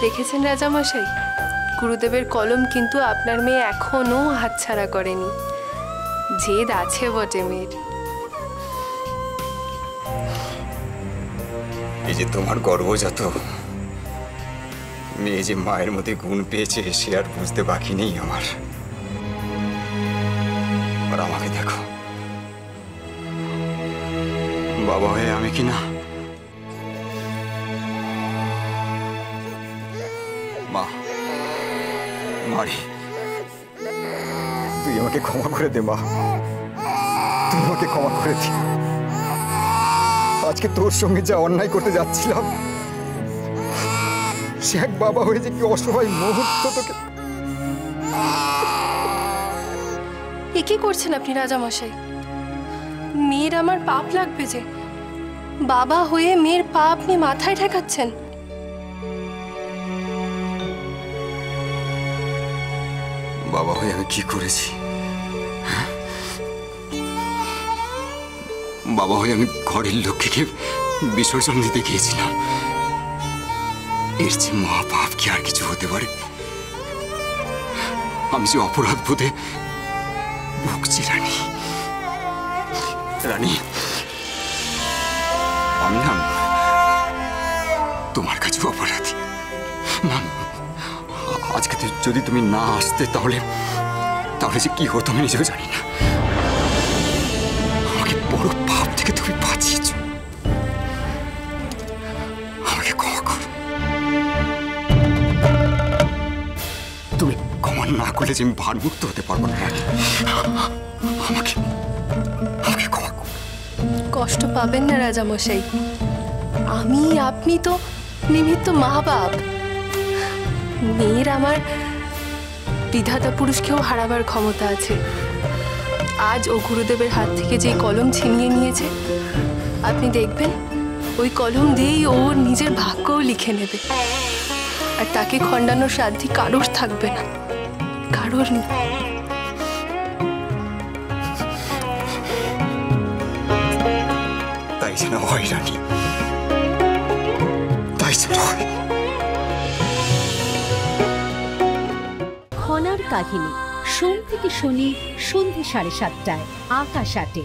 দেখেছেন রাজামশাই, গুরুদেবের কলম কিন্তু আপনার মেয়ে এখনো হাতছাড়া করেনি। জেদ আছে বটে মেয়ের। এই যে তোমার গর্বজাত মেয়ে যে মায়ের মধ্যে গুণ পেয়েছে সে আর বুঝতে বাকি নেই আমার। আর আমাকে দেখো, বাবা হয়ে আমি কিনা মা মারি, তুই আমাকে ক্ষমা করে দে মা, তুই আমাকে ক্ষমা করে দি। আজকে তোর সঙ্গে যা অন্যায় করতে যাচ্ছিলাম সে এক বাবা হয়ে যে কি অসহায় মুহূর্ত তোকে। এ কি করছেন আপনি রাজামশাই? মেয়ের আমার পাপ লাগবে যে, বাবা হয়ে মেয়ের পা আপনি মাথায় ঠেকাচ্ছেন। বাবা হয়ে আমি কি করেছি? বাবা হয়ে আমি ঘরের লক্ষ্মীকে বিসর্জন দিতে গিয়েছিলাম। এর চেয়ে মা বাপ কি আর কিছু হতে পারে? আমি যে অপরাধ বোধে ভুগছি রানী। রানী, আমি না তোমার কাছে অপরাধী। না, আজকে যদি তুমি না আসতে তাহলে যে কি হতো আমি নিজেও জানি না। আমাকে বড় পাপ থেকে তুমি বাঁচিয়েছ। আমাকে ক্ষমা করো। তুমি ক্ষমা না করলে যে আমি ভারমুক্ত হতে পারবো না। আমাকে ক্ষমা করো। কষ্ট পাবেন না রাজামশাই, আমি আপনি তো নিমিত্ত মা বাপ। মেয়ের আমার বিধাতা পুরুষকেও হারাবার ক্ষমতা আছে। আজ ও গুরুদেবের হাত থেকে যে কলম ছিনিয়ে নিয়েছে, আপনি দেখবেন ওই কলম দিয়েই ও নিজের ভাগ্যও লিখে নেবে। আর তাকে খণ্ডানোর সাধ্যি কারোর থাকবে না, কারোর নেই। তাই যেন হয় রানী, তাই যেন হয়। খনার কাহিনী সোম থেকে শনি সন্ধ্যে 7:30টায় আকাশ 8-এ।